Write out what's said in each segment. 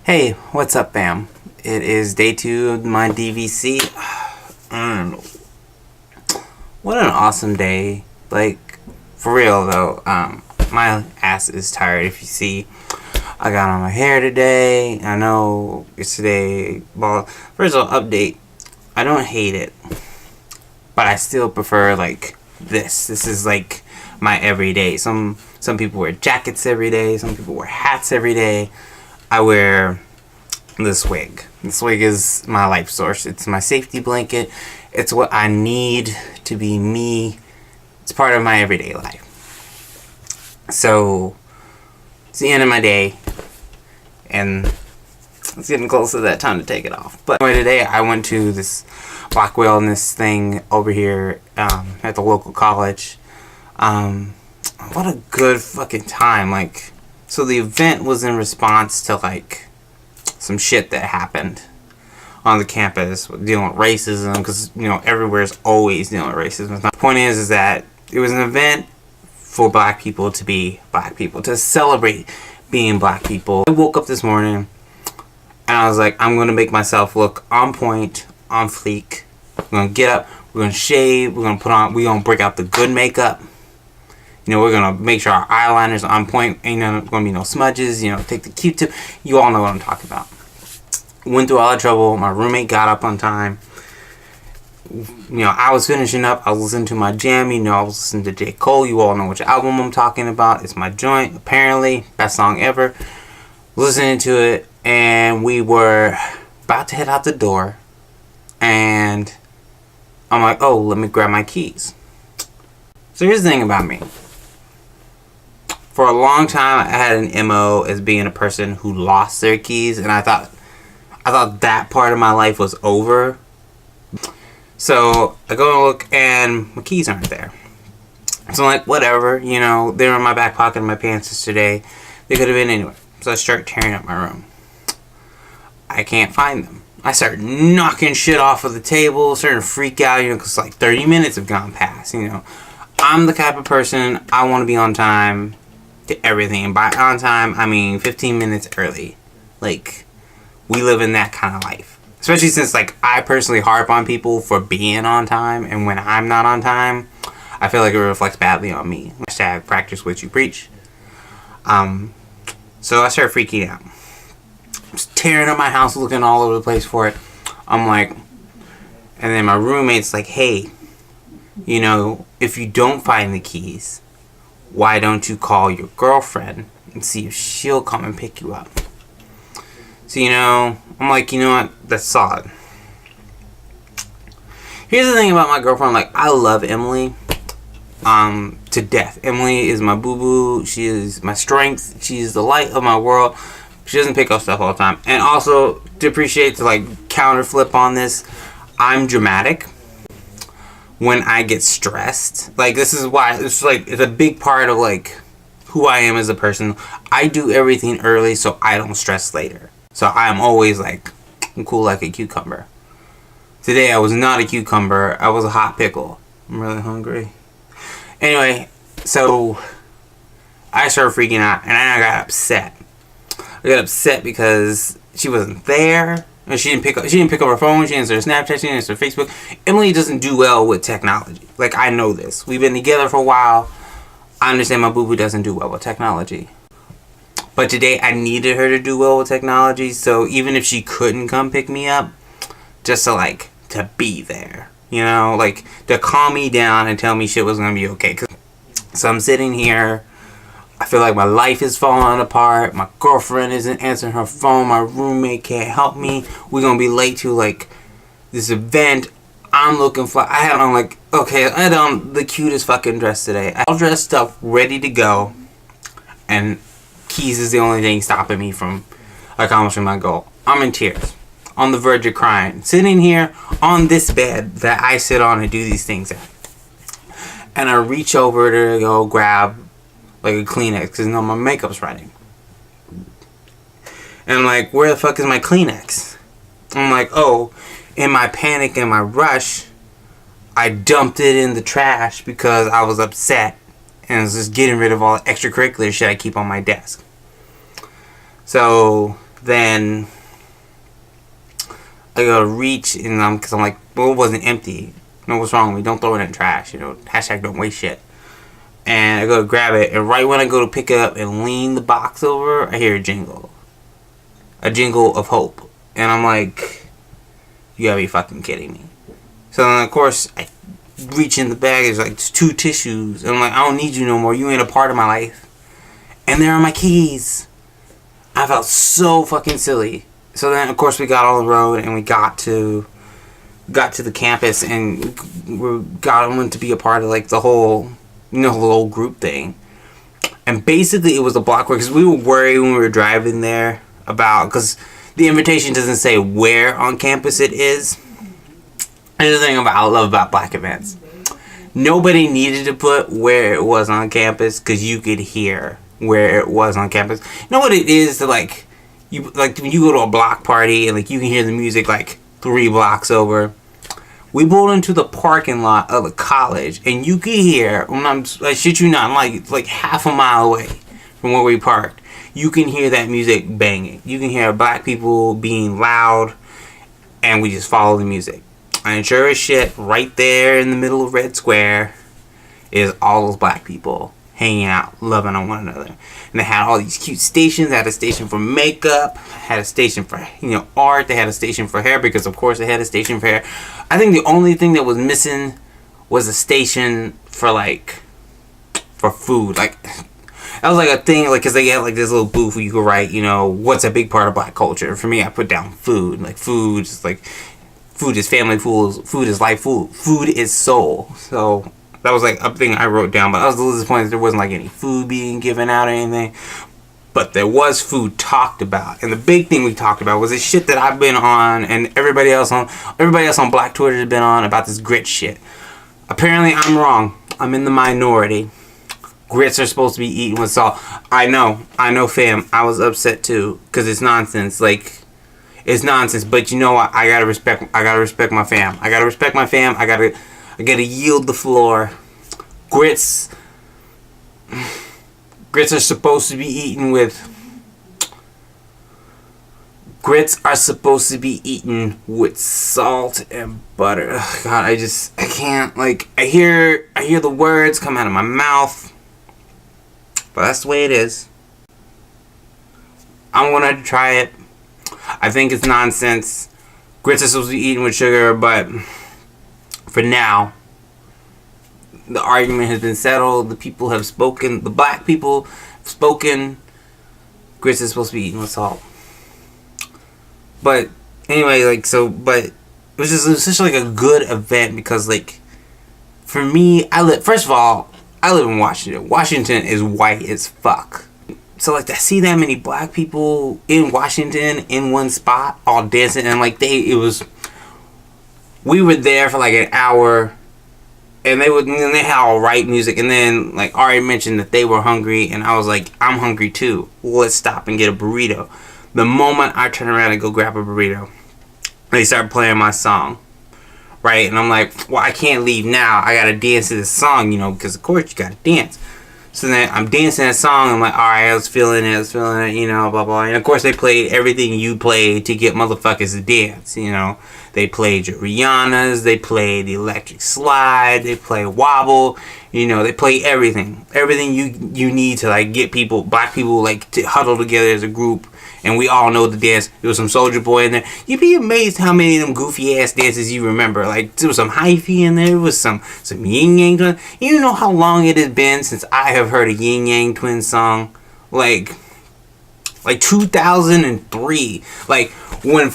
Hey, what's up, fam? It is day 2 of my DVC. And what an awesome day. Like, for real though, my ass is tired. If you see, I got on my hair today. I know yesterday, well, first of all, update. I don't hate it, but I still prefer like this. This is like my everyday. Some people wear jackets every day. Some people wear hats every day. I wear this wig. This wig is my life source. It's my safety blanket. It's what I need to be me. It's part of my everyday life. So it's the end of my day, and it's getting close to that time to take it off. But anyway, today I went to this black wellness thing over here at the local college. What a good fucking time. Like, so the event was in response to like some shit that happened on the campus dealing with racism, because you know everywhere's always dealing with racism. The point is that it was an event for black people to be black people, to celebrate being black people. I woke up this morning and I was like, I'm gonna make myself look on point, on fleek. We're gonna get up, we're gonna shave, we're gonna break out the good makeup. You know, we're gonna make sure our eyeliner's on point. Ain't gonna be no smudges. You know, take the Q-tip. You all know what I'm talking about. Went through all the trouble. My roommate got up on time. You know, I was finishing up. I was listening to my jam. You know, I was listening to J. Cole. You all know which album I'm talking about. It's my joint. Apparently, best song ever. Listening to it, and we were about to head out the door, and I'm like, oh, let me grab my keys. So here's the thing about me. For a long time, I had an MO as being a person who lost their keys, and I thought that part of my life was over. So I go and look, and my keys aren't there. So I'm like, whatever, you know, they were in my back pocket of my pants yesterday. They could have been anywhere. So I start tearing up my room. I can't find them. I start knocking shit off of the table, starting to freak out, you know, because like 30 minutes have gone past, you know. I'm the type of person, I want to be on time to everything. And by on time, I mean 15 minutes early. Like, we live in that kind of life. Especially since, like, I personally harp on people for being on time. And when I'm not on time, I feel like it reflects badly on me. Hashtag practice what you preach. So I start freaking out. I'm just tearing up my house, looking all over the place for it. I'm like, and then my roommate's like, hey, you know, if you don't find the keys, why don't you call your girlfriend and see if she'll come and pick you up? So, you know, I'm like, you know what? That's solid. Here's the thing about my girlfriend. Like, I love Emily to death. Emily is my boo-boo. She is my strength. She is the light of my world. She doesn't pick up stuff all the time. And also, to appreciate, to like counter flip on this, I'm dramatic when I get stressed. Like, this is why it's like, it's a big part of like who I am as a person. I do everything early so I don't stress later. So I'm always like, I'm cool like a cucumber. Today I was not a cucumber, I was a hot pickle. I'm really hungry. Anyway, so I started freaking out, and I got upset. I got upset because she wasn't there. And she didn't pick up her phone. She didn't answer Snapchat. She didn't answer Facebook. Emily doesn't do well with technology. Like, I know this. We've been together for a while. I understand my boo-boo doesn't do well with technology. But today I needed her to do well with technology. So even if she couldn't come pick me up, just to be there. You know, like, to calm me down and tell me shit was going to be okay. So I'm sitting here. I feel like my life is falling apart. My girlfriend isn't answering her phone. My roommate can't help me. We're going to be late to, like, this event. I'm looking for... I had on, like... Okay, I had on the cutest fucking dress today. All dressed up, ready to go. And keys is the only thing stopping me from accomplishing my goal. I'm in tears. On the verge of crying. Sitting here on this bed that I sit on and do these things at. And I reach over to go grab like a Kleenex, because you know my makeup's running. And I'm like, where the fuck is my Kleenex? I'm like, oh, in my panic and my rush, I dumped it in the trash because I was upset and I was just getting rid of all the extracurricular shit I keep on my desk. So then I go to reach, and because I'm like, well, it wasn't empty. No, what's wrong with me? Don't throw it in the trash. You know, hashtag don't waste shit. And I go to grab it, and right when I go to pick it up and lean the box over, I hear a jingle. A jingle of hope. And I'm like, you gotta be fucking kidding me. So then, of course, I reach in the bag, there's like 2 tissues. And I'm like, I don't need you no more. You ain't a part of my life. And there are my keys. I felt so fucking silly. So then, of course, we got on the road, and we got to the campus, and we went to be a part of like the whole, the whole group thing. And basically, it was a block where, because we were worried when we were driving there about, because the invitation doesn't say where on campus it is. Here's the thing I love about black events. Nobody needed to put where it was on campus, because you could hear where it was on campus. You know what it is to like when you go to a block party and like you can hear the music like 3 blocks over. We pulled into the parking lot of the college, and you could hear, I shit you not, like half a mile away from where we parked, you can hear that music banging. You can hear black people being loud, and we just follow the music. And sure as shit, right there in the middle of Red Square is all those black people hanging out, loving on one another. And they had all these cute stations. They had a station for makeup, had a station for art, they had a station for hair, because of course they had a station for hair. I think the only thing that was missing was a station for food. Like, that was like a thing, like, because they had like this little booth where you could write, what's a big part of black culture. For me, I put down food. Like, food is like, food is family, food is life, food is soul. So that was like a thing I wrote down, but I was a little disappointed there wasn't like any food being given out or anything. But there was food talked about, and the big thing we talked about was this shit that I've been on, and everybody else on Black Twitter has been on about this grit shit. Apparently, I'm wrong. I'm in the minority. Grits are supposed to be eaten with salt. I know, fam. I was upset too, because it's nonsense. Like, it's nonsense. But you know what? I gotta respect my fam. I gotta yield the floor. Grits are supposed to be eaten with salt and butter. Ugh, God, I can't, like, I hear the words come out of my mouth, but that's the way it is. I'm gonna try it. I think it's nonsense. Grits are supposed to be eaten with sugar, but for now, the argument has been settled. The people have spoken. The black people have spoken. Grits is supposed to be eaten with salt. But anyway, but it was such like a good event, because like, for me, first of all, I live in Washington. Washington is white as fuck. So like, to see that many black people in Washington in one spot all dancing, and like we were there for like an hour. And they had all right music, and then like Ari mentioned that they were hungry, and I was like, I'm hungry too. Let's stop and get a burrito. The moment I turn around and go grab a burrito, they start playing my song, right? And I'm like, well, I can't leave now. I gotta dance to this song, because of course you gotta dance. So then I'm dancing that song. I'm like, all right, I was feeling it, blah blah. And of course they played everything you played to get motherfuckers to dance, They played your Rihannas, they played the Electric Slide, they played Wobble, they played everything. Everything you need to like get black people like to huddle together as a group, and we all know the dance. There was some Soulja Boy in there. You'd be amazed how many of them goofy ass dances you remember. Like, there was some hyphy in there, there was some Yin Yang Twins. You know how long it has been since I have heard a Yin Yang Twins song? Like 2003. Like, when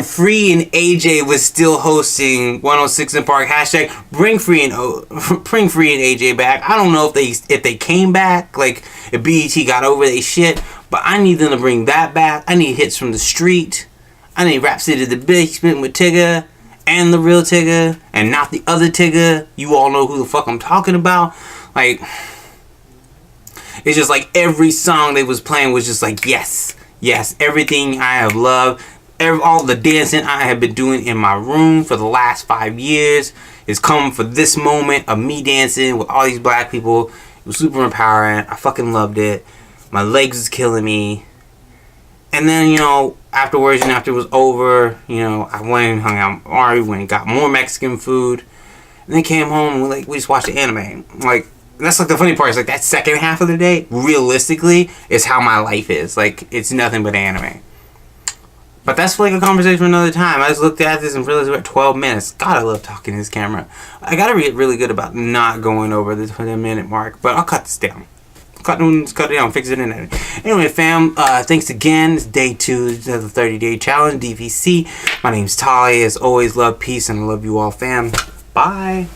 Free and AJ was still hosting 106 in Park, hashtag bring Free and AJ back. I don't know if they came back, like if BET got over their shit, but I need them to bring that back. I need Hits from the Street. I need Rhapsody to the Basement with Tigger, and the real Tigger, and not the other Tigger. You all know who the fuck I'm talking about. Like, it's just like every song they was playing was just like, yes, everything I have loved. All the dancing I have been doing in my room for the last 5 years is coming for this moment of me dancing with all these black people. It was super empowering. I fucking loved it. My legs was killing me. And then, you know, afterwards, and after it was over, you know, I went and hung out with Ari, went and got more Mexican food. And then came home and we just watched the anime. Like, that's like the funny part is like that second half of the day, realistically, is how my life is. Like, it's nothing but anime. But that's like a conversation for another time. I just looked at this and realized we're at 12 minutes. God, I love talking to this camera. I gotta get really good about not going over the 20-minute mark, but I'll cut this down. Cut it down, fix it in editing. Anyway, fam, thanks again. It's day 2 of the 30-day challenge, DVC. My name's Tali. As always, love, peace, and I love you all, fam. Bye.